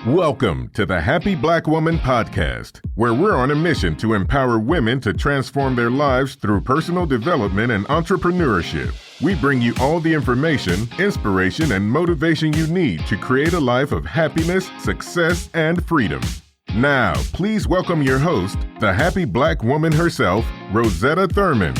Welcome to the Happy Black Woman Podcast, where we're on a mission to empower women to transform their lives through personal development and entrepreneurship. We bring you all the information, inspiration, and motivation you need to create a life of happiness, success, and freedom. Now, please welcome your host, the happy Black woman herself, Rosetta Thurman.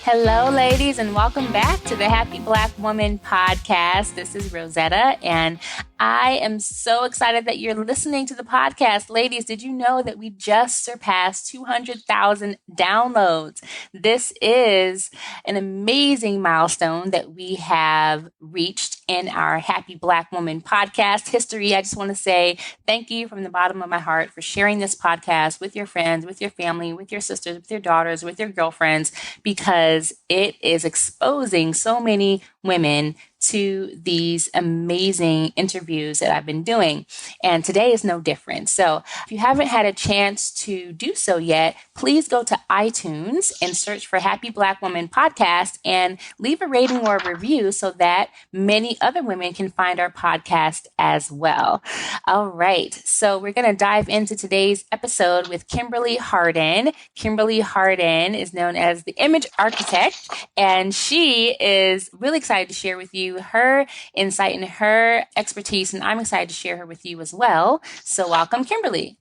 Hello, ladies, and welcome back to the Happy Black Woman Podcast. This is Rosetta, and I am so excited that you're listening to the podcast. Ladies, did you know that we just surpassed 200,000 downloads? This is an amazing milestone that we have reached in our Happy Black Woman Podcast history. I just want to say thank you from the bottom of my heart for sharing this podcast with your friends, with your family, with your sisters, with your daughters, with your girlfriends, because it is exposing so many women to these amazing interviews that I've been doing. And today is no different. So if you haven't had a chance to do so yet, please go to iTunes and search for Happy Black Woman Podcast and leave a rating or a review so that many other women can find our podcast as well. All right. So we're going to dive into today's episode with Kimberly Harden. Kimberly Harden is known as the Image Architect, and she is really excited to share with you her insight and her expertise, and I'm excited to share her with you as well. So welcome, Kimberly.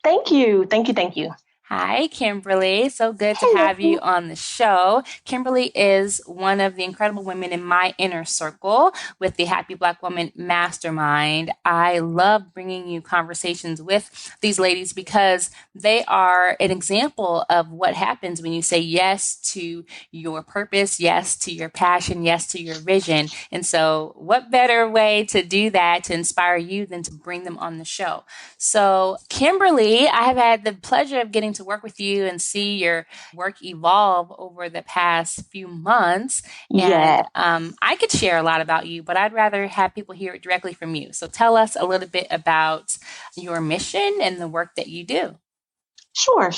Thank you. Thank you. Hi, Kimberly. So good to have you on the show. Kimberly is one of the incredible women in my inner circle with the Happy Black Woman Mastermind. I love bringing you conversations with these ladies because they are an example of what happens when you say yes to your purpose, yes to your passion, yes to your vision. And so what better way to do that, to inspire you, than to bring them on the show? So Kimberly, I have had the pleasure of getting to work with you and see your work evolve over the past few months. Yeah. And I could share a lot about you, but I'd rather have people hear it directly from you. So tell us a little bit about your mission and the work that you do. Sure.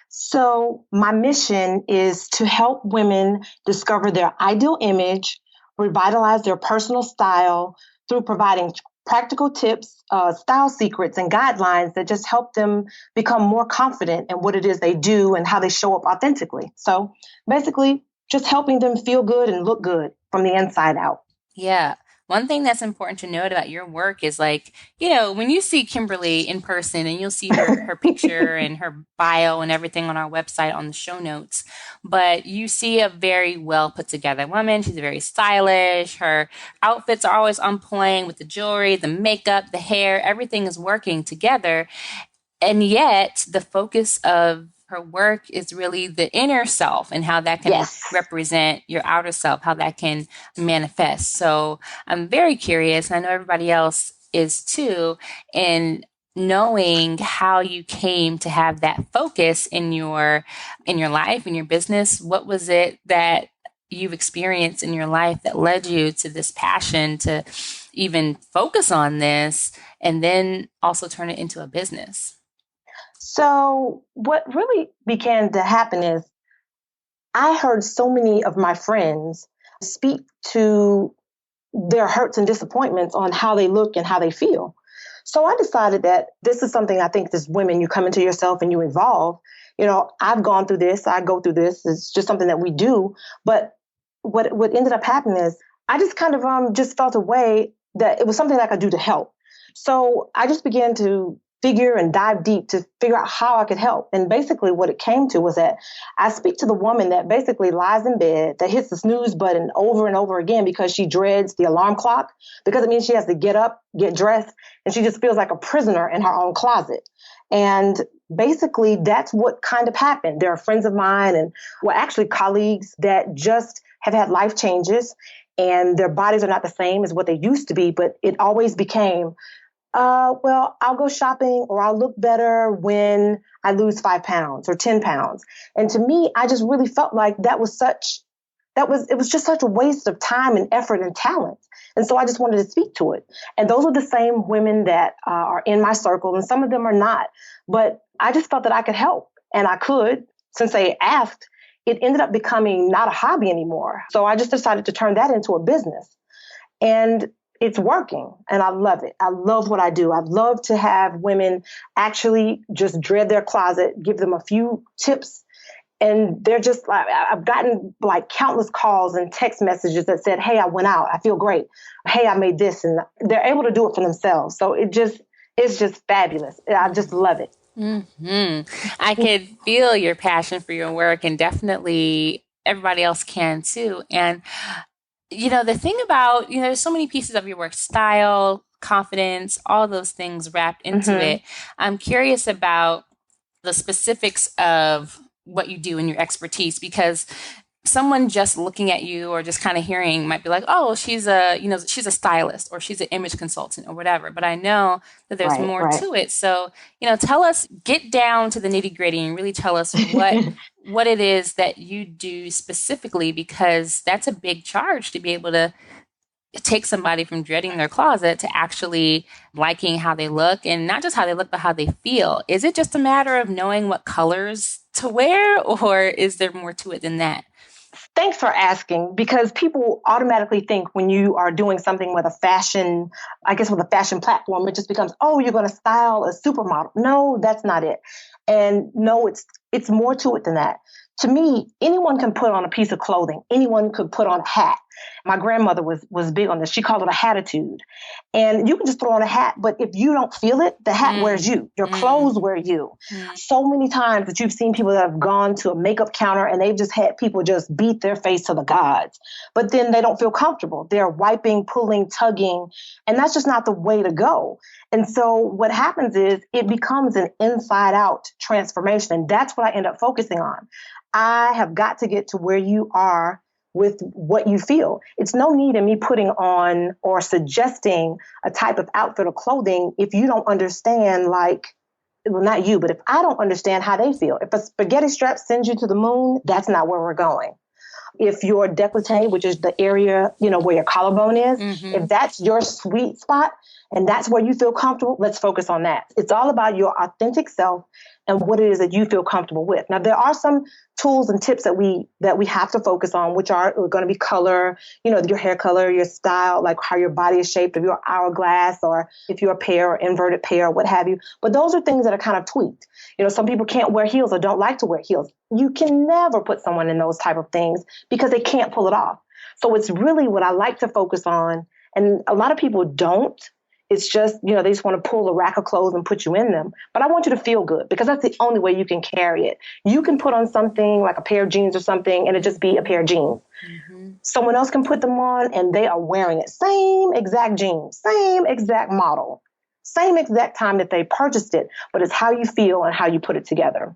So my mission is to help women discover their ideal image, revitalize their personal style through providing practical tips, style secrets, and guidelines that just help them become more confident in what it is they do and how they show up authentically. So basically, just helping them feel good and look good from the inside out. Yeah. One thing that's important to note about your work is, like, you know, when you see Kimberly in person, and you'll see her picture and her bio and everything on our website on the show notes, but you see a very well put together woman. She's very stylish. Her outfits are always on point with the jewelry, the makeup, the hair, everything is working together. And yet the focus of her work is really the inner self and how that can represent your outer self, how that can manifest. So I'm very curious, and I know everybody else is too, in knowing how you came to have that focus in your life, in your business. What was it that you've experienced in your life that led you to this passion to even focus on this and then also turn it into a business? So what really began to happen is I heard so many of my friends speak to their hurts and disappointments on how they look and how they feel. So I decided that this is something I think as women, you come into yourself and you evolve. You know, I've gone through this. I go through this. It's just something that we do. But what ended up happening is I just kind of just felt a way that it was something that I could do to help. So I just began to figure and dive deep to figure out how I could help. And basically what it came to was that I speak to the woman that basically lies in bed, that hits the snooze button over and over again because she dreads the alarm clock, because it means she has to get up, get dressed, and she just feels like a prisoner in her own closet. And basically that's what kind of happened. There are friends of mine and actually colleagues that just have had life changes, and their bodies are not the same as what they used to be, but it always became, well, I'll go shopping or I'll look better when I lose 5 pounds or 10 pounds. And to me, I just really felt like it was just such a waste of time and effort and talent. And so I just wanted to speak to it. And those are the same women that are in my circle, and some of them are not. But I just felt that I could help, and I could. Since they asked, it ended up becoming not a hobby anymore. So I just decided to turn that into a business. And it's working and I love it. I love what I do. I love to have women actually just dread their closet, give them a few tips. And they're just like, I've gotten like countless calls and text messages that said, hey, I went out. I feel great. Hey, I made this. And they're able to do it for themselves. So it's just fabulous. I just love it. I could feel your passion for your work, and definitely everybody else can too. And, the thing about, there's so many pieces of your work: style, confidence, all those things wrapped into it. I'm curious about the specifics of what you do and your expertise, because someone just looking at you or just kind of hearing might be like, oh, she's a stylist, or she's an image consultant, or whatever. But I know that there's more to it. So, tell us, get down to the nitty gritty and really tell us what it is that you do specifically, because that's a big charge to be able to take somebody from dreading their closet to actually liking how they look, and not just how they look, but how they feel. Is it just a matter of knowing what colors to wear, or is there more to it than that? Thanks for asking, because people automatically think when you are doing something with a fashion platform, it just becomes, oh, you're going to style a supermodel. No, that's not it. And no, it's more to it than that. To me, anyone can put on a piece of clothing. Anyone could put on a hat. My grandmother was big on this. She called it a hatitude. And you can just throw on a hat, but if you don't feel it, the hat wears you. Your clothes wear you. So many times that you've seen people that have gone to a makeup counter and they've just had people just beat their face to the gods, but then they don't feel comfortable. They're wiping, pulling, tugging, and that's just not the way to go. And so what happens is it becomes an inside out transformation. And that's what I end up focusing on. I have got to get to where you are with what you feel. It's no need in me putting on or suggesting a type of outfit or clothing if you don't understand, not you, but if I don't understand how they feel. If a spaghetti strap sends you to the moon, that's not where we're going. If your décolleté, which is the area, where your collarbone is, if that's your sweet spot and that's where you feel comfortable, let's focus on that. It's all about your authentic self and what it is that you feel comfortable with. Now, there are some tools and tips that we have to focus on, which are going to be color, your hair color, your style, like how your body is shaped, if you're hourglass or if you're a pear or inverted pear or what have you. But those are things that are kind of tweaked. Some people can't wear heels or don't like to wear heels. You can never put someone in those type of things because they can't pull it off. So it's really what I like to focus on. And a lot of people don't. It's just, they just want to pull a rack of clothes and put you in them. But I want you to feel good, because that's the only way you can carry it. You can put on something like a pair of jeans or something and it just be a pair of jeans. Someone else can put them on and they are wearing it. Same exact jeans, same exact model, same exact time that they purchased it. But it's how you feel and how you put it together.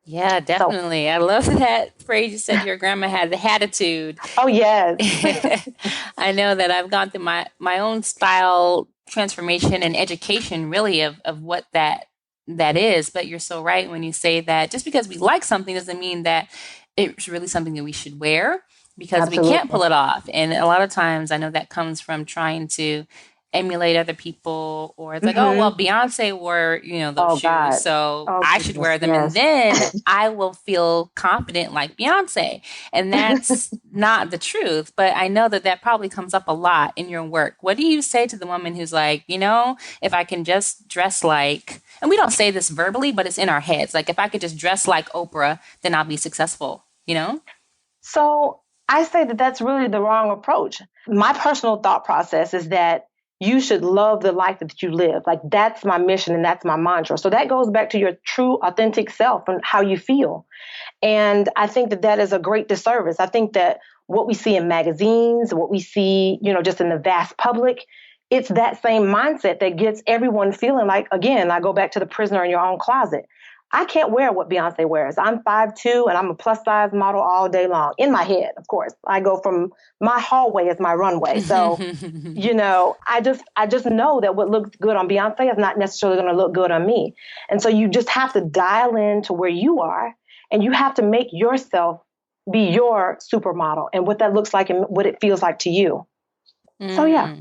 Yeah, definitely. I love that phrase you said your grandma had, the hatitude. Oh, yes. I know that I've gone through my own style transformation and education, really, of what that is. But you're so right when you say that just because we like something doesn't mean that it's really something that we should wear, because Absolutely. we can't pull it off. And a lot of times I know that comes from trying to emulate other people, or it's like, oh, well, Beyonce wore, those shoes, God. so I should wear them. Yes. And then I will feel confident like Beyonce. And that's not the truth. But I know that probably comes up a lot in your work. What do you say to the woman who's like, if I can just dress like, and we don't say this verbally, but it's in our heads, like, if I could just dress like Oprah, then I'll be successful, So I say that that's really the wrong approach. My personal thought process is that you should love the life that you live. Like, that's my mission and that's my mantra. So that goes back to your true, authentic self and how you feel. And I think that is a great disservice. I think that what we see in magazines, what we see, just in the vast public, it's that same mindset that gets everyone feeling like, again, I go back to the prisoner in your own closet. I can't wear what Beyonce wears. I'm 5'2" and I'm a plus size model all day long. In my head, of course. I go from my hallway as my runway. So, I just know that what looks good on Beyonce is not necessarily going to look good on me. And so you just have to dial in to where you are, and you have to make yourself be your supermodel and what that looks like and what it feels like to you. So, yeah.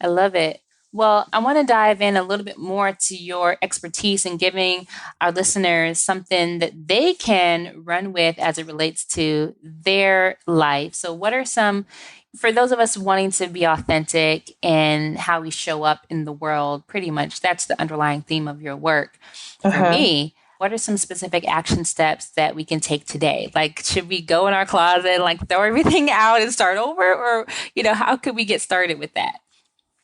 I love it. Well, I want to dive in a little bit more to your expertise in giving our listeners something that they can run with as it relates to their life. So, what are some, for those of us wanting to be authentic in how we show up in the world, pretty much that's the underlying theme of your work. For Uh-huh. me, what are some specific action steps that we can take today? Like, should we go in our closet and like throw everything out and start over? Or, how could we get started with that?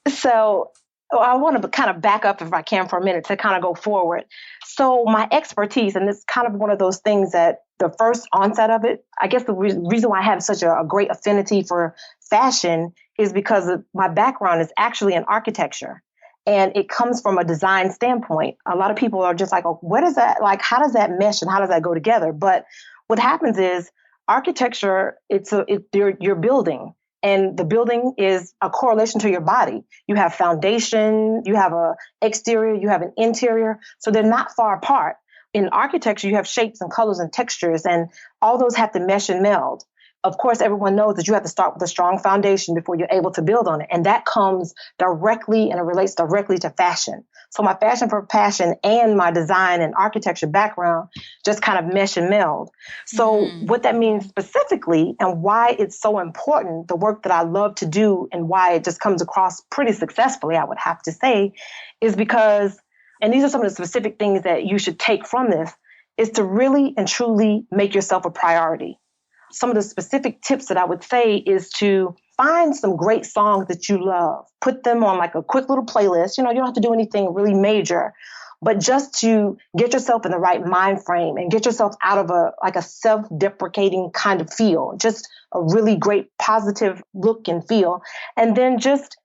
So I want to kind of back up if I can for a minute to kind of go forward. So my expertise, and it's kind of one of those things that the first onset of it, I guess the reason why I have such a great affinity for fashion is because of my background is actually in architecture. And it comes from a design standpoint. A lot of people are just like, oh, what is that? Like, how does that mesh and how does that go together? But what happens is architecture, you're building. And the building is a correlation to your body. You have foundation, you have a exterior, you have an interior. So they're not far apart. In architecture, you have shapes and colors and textures, and all those have to mesh and meld. Of course, everyone knows that you have to start with a strong foundation before you're able to build on it. And that comes directly and it relates directly to fashion. So my fashion for passion and my design and architecture background just kind of mesh and meld. So what that means specifically and why it's so important, the work that I love to do and why it just comes across pretty successfully, I would have to say, is because, and these are some of the specific things that you should take from this, is to really and truly make yourself a priority. Some of the specific tips that I would say is to find some great songs that you love. Put them on like a quick little playlist. You don't have to do anything really major, but just to get yourself in the right mind frame and get yourself out of a self-deprecating kind of feel, just a really great positive look and feel. And then just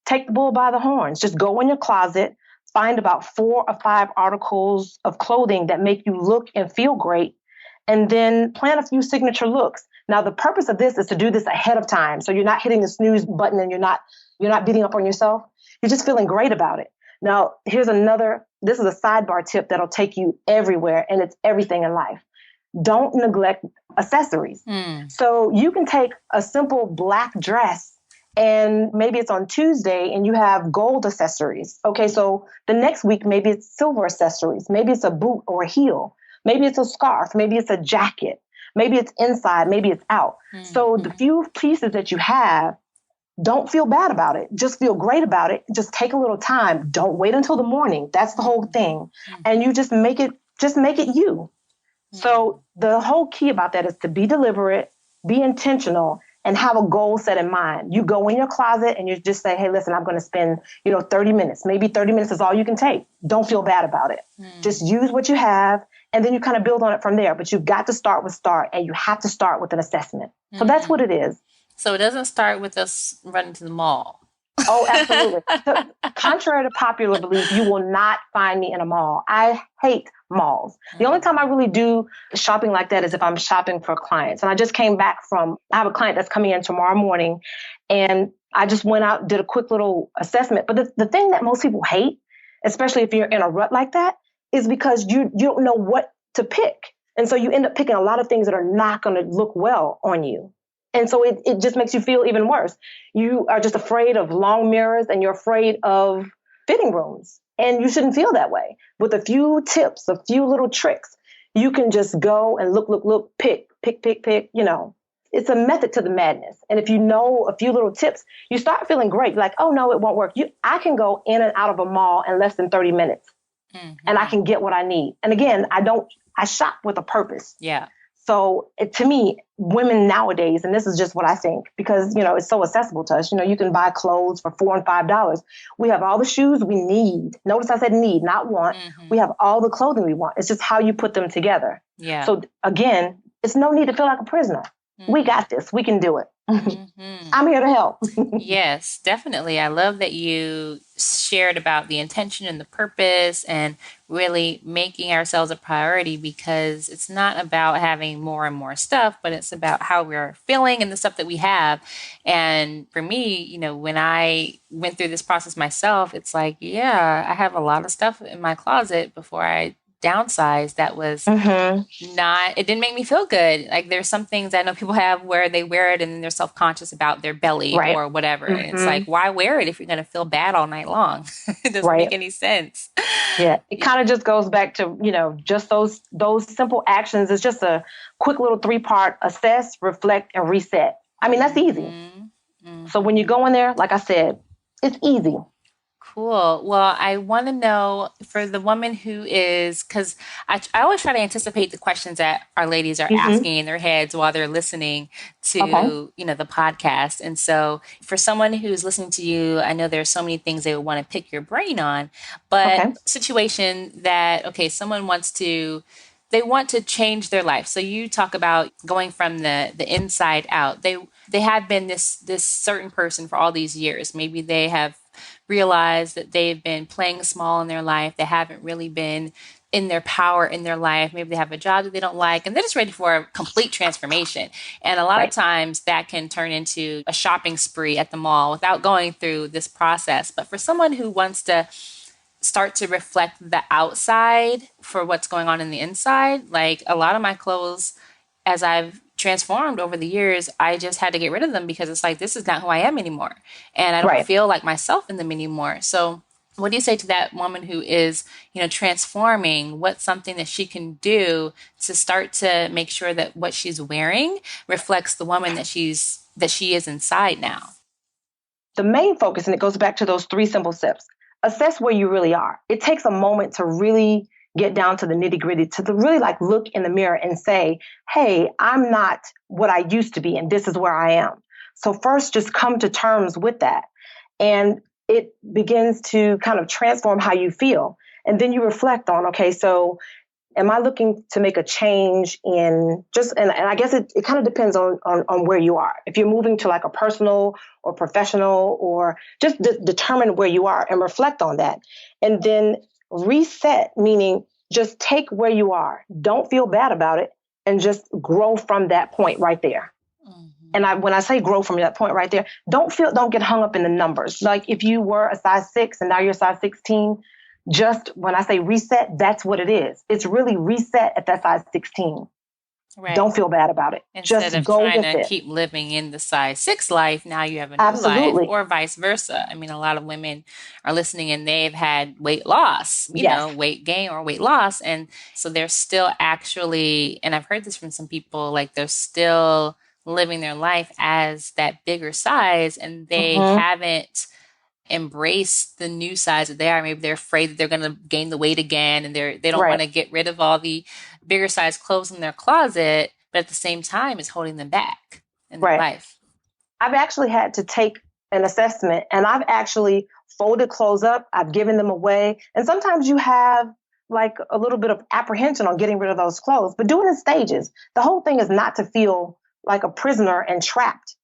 take the bull by the horns. Just go in your closet, find about 4 or 5 articles of clothing that make you look and feel great, and then plan a few signature looks. Now, the purpose of this is to do this ahead of time. So you're not hitting the snooze button and you're not beating up on yourself. You're just feeling great about it. Now, this is a sidebar tip that'll take you everywhere, and it's everything in life. Don't neglect accessories. So you can take a simple black dress and maybe it's on Tuesday and you have gold accessories. Okay, so the next week, maybe it's silver accessories. Maybe it's a boot or a heel. Maybe it's a scarf. Maybe it's a jacket. Maybe it's inside. Maybe it's out. So the few pieces that you have, don't feel bad about it. Just feel great about it. Just take a little time. Don't wait until the morning. That's the whole thing. And you just make it you. So the whole key about that is to be deliberate, be intentional, and have a goal set in mind. You go in your closet and you just say, hey, listen, I'm going to spend, 30 minutes. Maybe 30 minutes is all you can take. Don't feel bad about it. Just use what you have, and then you kind of build on it from there. But you've got to start with and you have to start with an assessment. So that's what it is. So it doesn't start with us running to the mall. Oh, absolutely. So, contrary to popular belief, you will not find me in a mall. I hate malls. The only time I really do shopping like that is if I'm shopping for clients. And I just came back I have a client that's coming in tomorrow morning, and I just went out and did a quick little assessment. But the thing that most people hate, especially if you're in a rut like that, is because you don't know what to pick. And so you end up picking a lot of things that are not going to look well on you. And so it just makes you feel even worse. You are just afraid of long mirrors and you're afraid of fitting rooms. And you shouldn't feel that way. With a few tips, a few little tricks, you can just go and look, pick. It's a method to the madness. And if you know a few little tips, you start feeling great. Like, oh, no, it won't work. I can go in and out of a mall in less than 30 minutes and I can get what I need. And again, I shop with a purpose. Yeah. So to me, women nowadays, and this is just what I think, because, it's so accessible to us, you can buy clothes for $4 and $5. We have all the shoes we need. Notice I said need, not want. We have all the clothing we want. It's just how you put them together. Yeah. So again, it's no need to feel like a prisoner. We got this. We can do it. I'm here to help. Yes, definitely. I love that you shared about the intention and the purpose and really making ourselves a priority, because it's not about having more and more stuff, but it's about how we're feeling and the stuff that we have. And for me, when I went through this process myself, it's like, yeah, I have a lot of stuff in my closet before I downsize that was it didn't make me feel good. Like there's some things I know people have where they wear it and they're self-conscious about their belly Right. or whatever. And it's like, why wear it if you're going to feel bad all night long? It doesn't make any sense. Yeah. It kind of just goes back to, just those simple actions. It's just a quick little 3-part: assess, reflect, and reset. I mean, that's easy. So when you go in there, like I said, it's easy. Cool. Well, I want to know for the woman who is, because I always try to anticipate the questions that our ladies are asking in their heads while they're listening to, the podcast. And so for someone who's listening to you, I know there's so many things they would want to pick your brain on, but situation that, someone they want to change their life. So you talk about going from the inside out. They have been this certain person for all these years. Maybe they have realized that they've been playing small in their life. They haven't really been in their power in their life. Maybe they have a job that they don't like, and they're just ready for a complete transformation. And a lot of times that can turn into a shopping spree at the mall without going through this process. But for someone who wants to start to reflect the outside for what's going on in the inside, like a lot of my clothes, as I've transformed over the years, I just had to get rid of them because it's like, this is not who I am anymore. And I don't feel like myself in them anymore. So what do you say to that woman who is, transforming? What's something that she can do to start to make sure that what she's wearing reflects the woman that she is inside now? The main focus, and it goes back to those 3 simple steps: assess where you really are. It takes a moment to really get down to the nitty gritty, to really look in the mirror and say, hey, I'm not what I used to be, and this is where I am. So first, just come to terms with that. And it begins to kind of transform how you feel. And then you reflect on, okay, so am I looking to make a change in and I guess it kind of depends on where you are. If you're moving to a personal or professional, or just determine where you are and reflect on that. And then reset, meaning just take where you are. Don't feel bad about it, and just grow from that point right there. And when I say grow from that point right there, don't get hung up in the numbers. Like if you were a size 6 and now you're a size 16, just when I say reset, that's what it is. It's really reset at that size 16. Right. Don't feel bad about it. Instead just of go trying with to it. keep living in the size 6 life, now you have a new life, or vice versa. I mean, a lot of women are listening and they've had weight loss, weight gain or weight loss. And so they're still actually, and I've heard this from some people, like they're still living their life as that bigger size, and they haven't embraced the new size that they are. Maybe they're afraid that they're going to gain the weight again, and they don't want to get rid of all the bigger size clothes in their closet, but at the same time it's holding them back in their life. I've actually had to take an assessment, and I've actually folded clothes up. I've given them away. And sometimes you have a little bit of apprehension on getting rid of those clothes, but do it in stages. The whole thing is not to feel like a prisoner and trapped.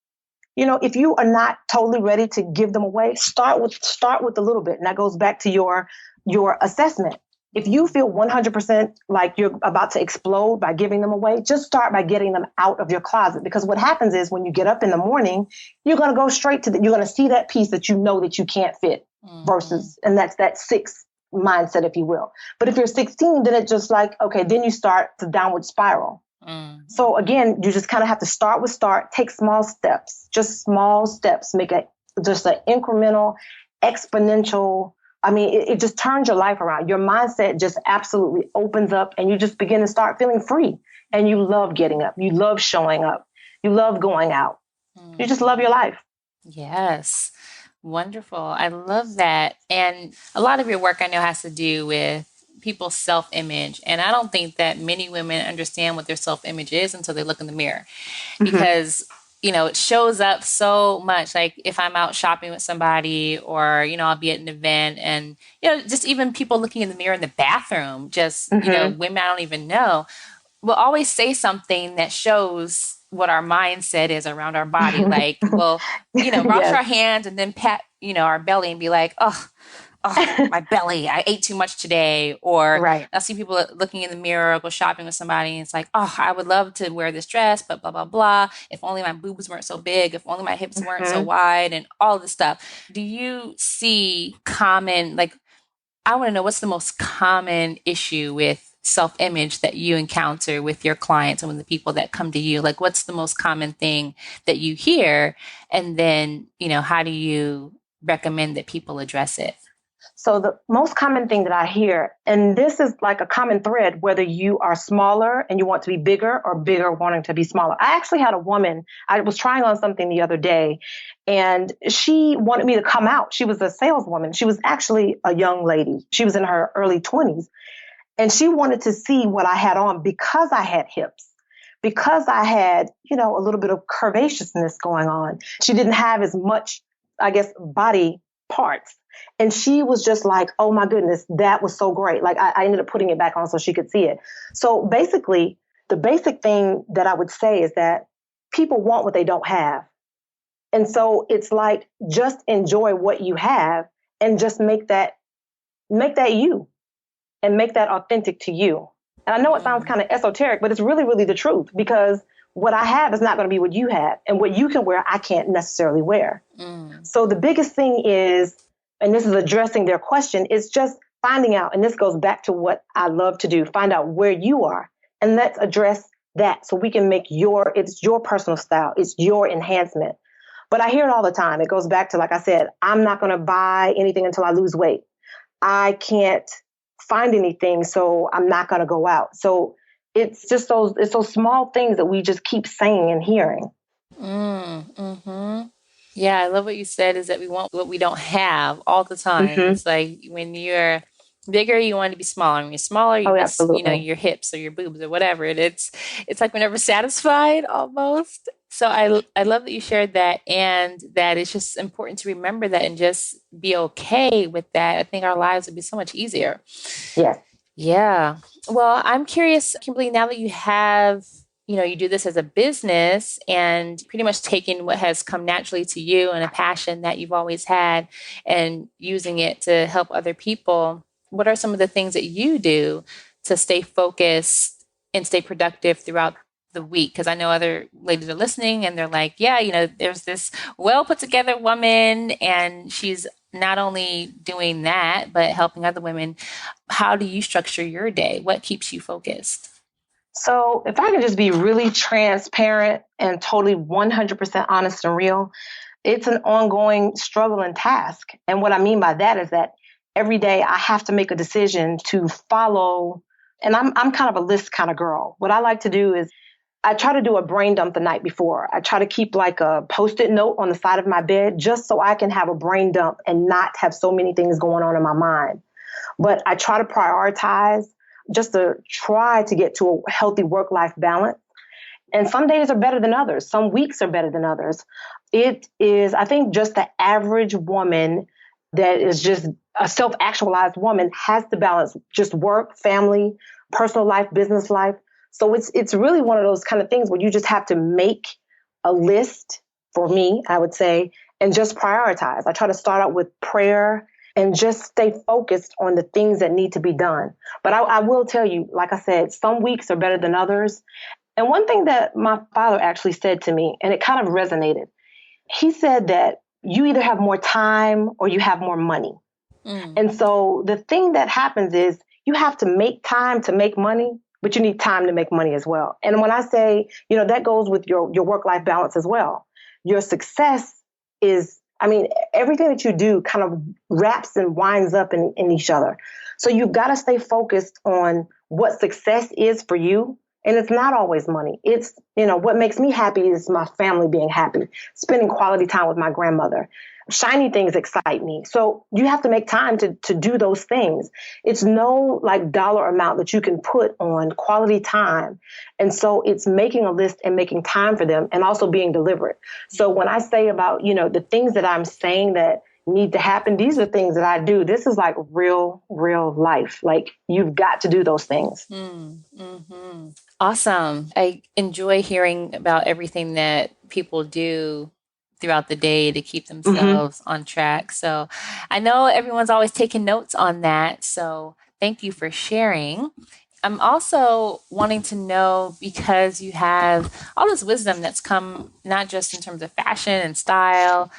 If you are not totally ready to give them away, start with a little bit. And that goes back to your assessment. If you feel 100% like you're about to explode by giving them away, just start by getting them out of your closet. Because what happens is when you get up in the morning, you're going to go straight to you're going to see that piece that you know that you can't fit and that's that 6 mindset, if you will. But if you're 16, then it's just okay, then you start the downward spiral. So again, you just kind of have to start, take small steps, just small steps, make just an incremental, exponential. I mean, it just turns your life around. Your mindset just absolutely opens up, and you just begin to start feeling free. And you love getting up. You love showing up. You love going out. You just love your life. Yes. Wonderful. I love that. And a lot of your work I know has to do with people's self-image. And I don't think that many women understand what their self-image is until they look in the mirror. Because, it shows up so much. Like if I'm out shopping with somebody, or, I'll be at an event, and, just even people looking in the mirror in the bathroom, just, women I don't even know, will always say something that shows what our mindset is around our body. Like, well, wash our hands and then pat, our belly and be like, oh, my belly, I ate too much today. Or I'll see people looking in the mirror, go shopping with somebody, and it's like, oh, I would love to wear this dress, but blah, blah, blah. If only my boobs weren't so big, if only my hips weren't so wide, and all this stuff. Do you see common, I want to know what's the most common issue with self-image that you encounter with your clients and with the people that come to you? Like, what's the most common thing that you hear? And then, how do you recommend that people address it? So the most common thing that I hear, and this is like a common thread, whether you are smaller and you want to be bigger or bigger wanting to be smaller. I actually had a woman, I was trying on something the other day, and she wanted me to come out. She was a saleswoman. She was actually a young lady. She was in her early 20s. And she wanted to see what I had on because I had hips, because I had, a little bit of curvaceousness going on. She didn't have as much, I guess, body parts. And she was just like, oh my goodness, that was so great. Like I ended up putting it back on so she could see it. So basically, the basic thing that I would say is that people want what they don't have. And so it's like, just enjoy what you have and just make that you and make that authentic to you. And I know it sounds kind of esoteric, but it's really, really the truth, because what I have is not going to be what you have. And what you can wear, I can't necessarily wear. So the biggest thing is, and this is addressing their question, is just finding out. And this goes back to what I love to do, find out where you are. And let's address that so we can make it's your personal style. It's your enhancement. But I hear it all the time. It goes back to, like I said, I'm not going to buy anything until I lose weight. I can't find anything, so I'm not going to go out. So it's just those small things that we just keep saying and hearing. Mm-hmm. Yeah, I love what you said, is that we want what we don't have all the time. Mm-hmm. It's like when you're bigger, you want to be smaller. When you're smaller, you miss, your hips or your boobs or whatever. And it's like we're never satisfied almost. So I love that you shared that, and that it's just important to remember that and just be okay with that. I think our lives would be so much easier. Yes. Yeah. Well, I'm curious, Kimberly, now that you have, you do this as a business and pretty much taking what has come naturally to you and a passion that you've always had and using it to help other people, what are some of the things that you do to stay focused and stay productive throughout the week? Because I know other ladies are listening and they're like, yeah, there's this well put together woman and she's not only doing that, but helping other women. How do you structure your day? What keeps you focused? So if I can just be really transparent and totally 100% honest and real, it's an ongoing struggle and task. And what I mean by that is that every day I have to make a decision to follow. And I'm kind of a list kind of girl. What I like to do is I try to do a brain dump the night before. I try to keep like a Post-it note on the side of my bed just so I can have a brain dump and not have so many things going on in my mind. But I try to prioritize just to try to get to a healthy work-life balance. And some days are better than others. Some weeks are better than others. It is, I think, just the average woman that is just a self-actualized woman has to balance just work, family, personal life, business life. So it's really one of those kind of things where you just have to make a list, for me, I would say, and just prioritize. I try to start out with prayer and just stay focused on the things that need to be done. But I will tell you, like I said, some weeks are better than others. And one thing that my father actually said to me, and it kind of resonated, he said that you either have more time or you have more money. And so the thing that happens is you have to make time to make money, but you need time to make money as well. And when I say, that goes with your work-life balance as well. Your success is, everything that you do kind of wraps and winds up in each other. So you've got to stay focused on what success is for you. And it's not always money. It's, what makes me happy is my family being happy, spending quality time with my grandmother. Shiny things excite me. So you have to make time to do those things. It's no like dollar amount that you can put on quality time. And so it's making a list and making time for them and also being deliberate. So when I say about, the things that I'm saying that need to happen, these are things that I do. This is like real life. Like you've got to do those things. Mm-hmm. Awesome. I enjoy hearing about everything that people do throughout the day to keep themselves on track. So I know everyone's always taking notes on that. So thank you for sharing. I'm also wanting to know, because you have all this wisdom that's come not just in terms of fashion and style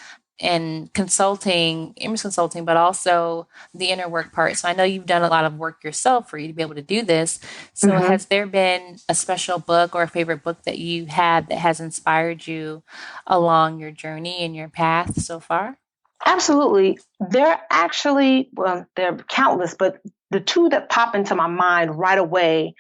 in consulting, image consulting, but also the inner work part. So I know you've done a lot of work yourself for you to be able to do this. So has there been a special book or a favorite book that you had that has inspired you along your journey and your path so far? Absolutely. They're countless, but the two that pop into my mind right away,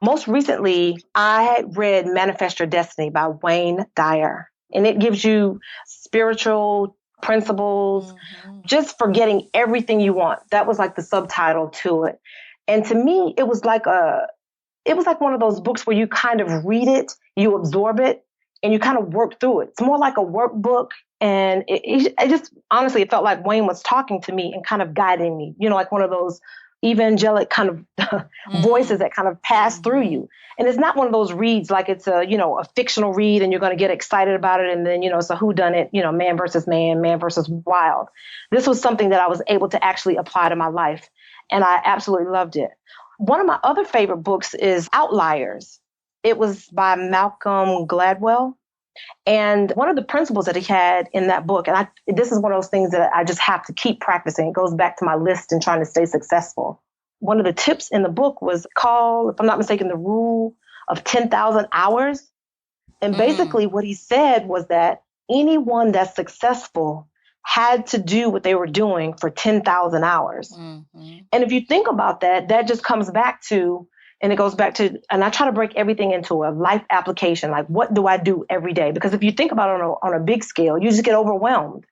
most recently, I had read Manifest Your Destiny by Wayne Dyer, and it gives you spiritual principles, just for getting everything you want. That was like the subtitle to it. And to me, it was like one of those books where you kind of read it, you absorb it, and you kind of work through it. It's more like a workbook. And it just, honestly, it felt like Wayne was talking to me and kind of guiding me, like one of those evangelic kind of voices that kind of pass through you. And it's not one of those reads like it's a fictional read and you're going to get excited about it. And then, it's a whodunit, man versus man versus wild. This was something that I was able to actually apply to my life. And I absolutely loved it. One of my other favorite books is Outliers. It was by Malcolm Gladwell. And one of the principles that he had in that book, and this is one of those things that I just have to keep practicing. It goes back to my list and trying to stay successful. One of the tips in the book was called, if I'm not mistaken, the rule of 10,000 hours. And basically what he said was that anyone that's successful had to do what they were doing for 10,000 hours. And if you think about that, that just comes back to, and it goes back to, and I try to break everything into a life application. Like, what do I do every day? Because if you think about it on a big scale, you just get overwhelmed.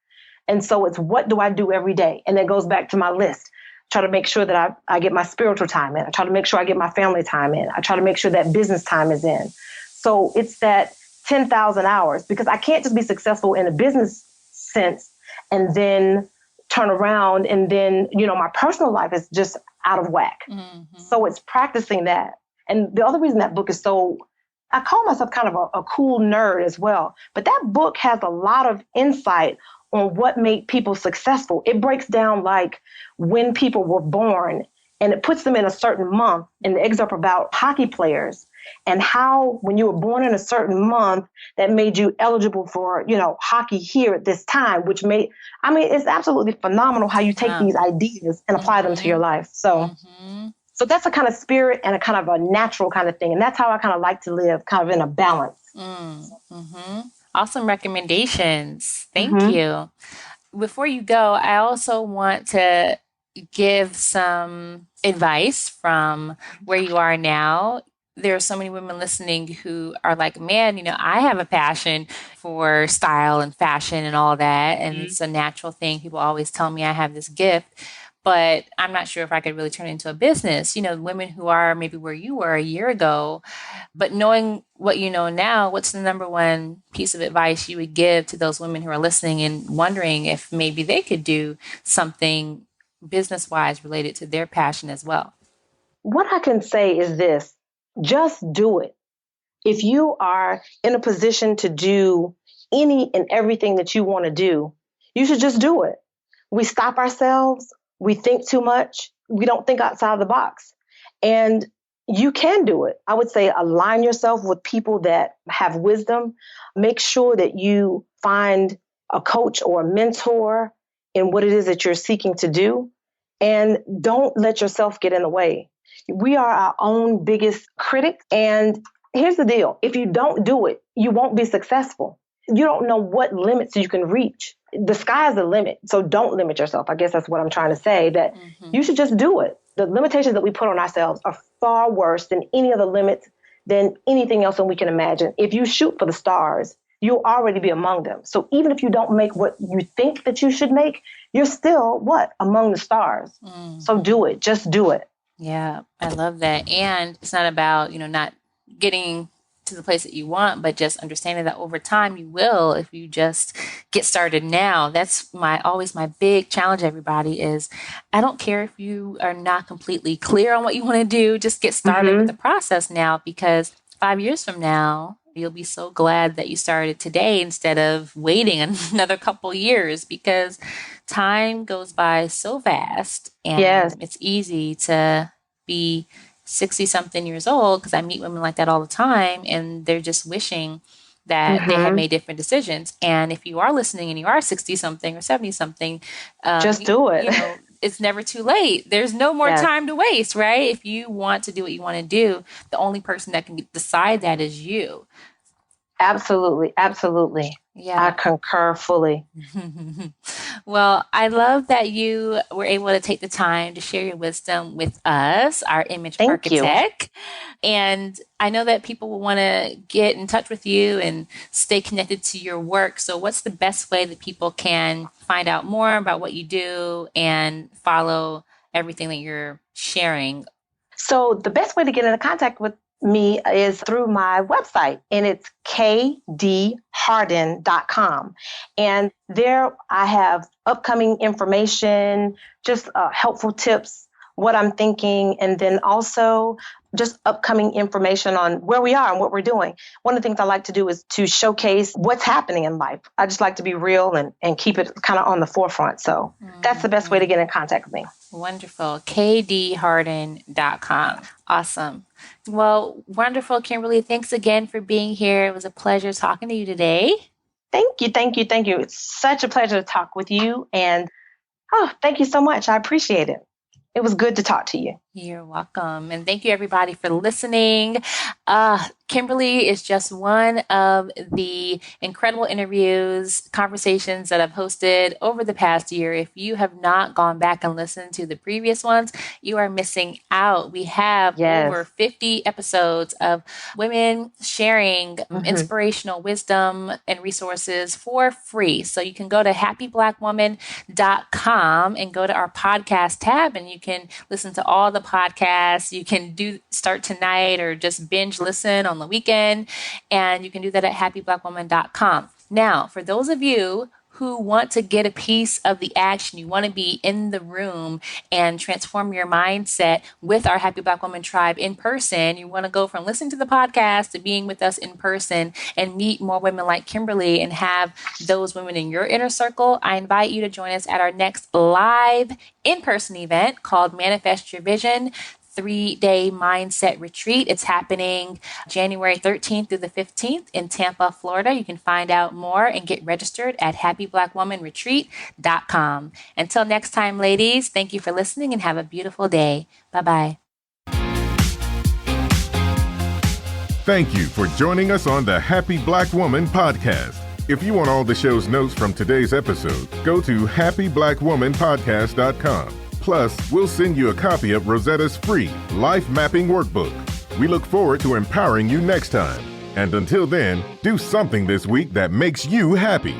And so it's, what do I do every day? And it goes back to my list. Try to make sure that I get my spiritual time in. I try to make sure I get my family time in. I try to make sure that business time is in. So it's that 10,000 hours, because I can't just be successful in a business sense and then turn around and then, my personal life is just out of whack. So it's practicing that. And the other reason that book is I call myself kind of a cool nerd as well, but that book has a lot of insight on what made people successful. It breaks down like when people were born, and it puts them in a certain month. And the excerpt about hockey players and how when you were born in a certain month, that made you eligible for, hockey here at this time, it's absolutely phenomenal how you take these ideas and apply them to your life. So that's a kind of spirit and a kind of a natural kind of thing. And that's how I kind of like to live, kind of in a balance. Awesome recommendations. Thank you. Before you go, I also want to give some advice from where you are now. There are so many women listening who are like, man, I have a passion for style and fashion and all that. And it's a natural thing. People always tell me I have this gift, but I'm not sure if I could really turn it into a business. Women who are maybe where you were a year ago, but knowing what you know now, what's the number one piece of advice you would give to those women who are listening and wondering if maybe they could do something business-wise related to their passion as well? What I can say is this. Just do it. If you are in a position to do any and everything that you want to do, you should just do it. We stop ourselves. We think too much. We don't think outside the box. And you can do it. I would say align yourself with people that have wisdom. Make sure that you find a coach or a mentor in what it is that you're seeking to do. And don't let yourself get in the way. We are our own biggest critic. And here's the deal. If you don't do it, you won't be successful. You don't know what limits you can reach. The sky is the limit. So don't limit yourself. I guess that's what I'm trying to say, that you should just do it. The limitations that we put on ourselves are far worse than any other limits, than anything else that we can imagine. If you shoot for the stars, you'll already be among them. So even if you don't make what you think that you should make, you're still among the stars. So do it. Just do it. Yeah, I love that. And it's not about, not getting to the place that you want, but just understanding that over time you will, if you just get started now. That's always my big challenge, everybody, is I don't care if you are not completely clear on what you want to do, just get started with the process now, because 5 years from now, you'll be so glad that you started today instead of waiting another couple years, because time goes by so fast, and it's easy to be 60 something years old, because I meet women like that all the time, and they're just wishing that they have made different decisions. And if you are listening and you are 60 something or 70 something, just do it. It's never too late. There's no more time to waste, right? If you want to do what you want to do, the only person that can decide that is you. Absolutely. Absolutely. Yeah. I concur fully. Well, I love that you were able to take the time to share your wisdom with us, our image architect. And I know that people will want to get in touch with you and stay connected to your work. So what's the best way that people can find out more about what you do and follow everything that you're sharing? So the best way to get into contact with me is through my website, and it's kdharden.com. And there I have upcoming information, just helpful tips, what I'm thinking, and then also just upcoming information on where we are and what we're doing. One of the things I like to do is to showcase what's happening in life. I just like to be real and keep it kind of on the forefront. So that's the best way to get in contact with me. Wonderful. kdharden.com. Awesome. Well, wonderful, Kimberly. Thanks again for being here. It was a pleasure talking to you today. Thank you. It's such a pleasure to talk with you. And thank you so much. I appreciate it. It was good to talk to you. You're welcome. And thank you, everybody, for listening. Kimberly is just one of the incredible interviews, conversations that I've hosted over the past year. If you have not gone back and listened to the previous ones, you are missing out. We have over 50 episodes of women sharing inspirational wisdom and resources for free. So you can go to happyblackwoman.com and go to our podcast tab, and you can listen to all the podcasts. You can start tonight or just binge listen on the weekend, and you can do that at happyblackwoman.com. Now, for those of you who want to get a piece of the action, you want to be in the room and transform your mindset with our Happy Black Woman Tribe in person. You want to go from listening to the podcast to being with us in person and meet more women like Kimberly and have those women in your inner circle. I invite you to join us at our next live in-person event called Manifest Your Vision 3-day mindset retreat. It's happening January 13th through the 15th in Tampa, Florida. You can find out more and get registered at happyblackwomanretreat.com. Until next time, ladies, thank you for listening and have a beautiful day. Bye-bye. Thank you for joining us on the Happy Black Woman podcast. If you want all the show's notes from today's episode, go to happyblackwomanpodcast.com. Plus, we'll send you a copy of Rosetta's free life mapping workbook. We look forward to empowering you next time. And until then, do something this week that makes you happy.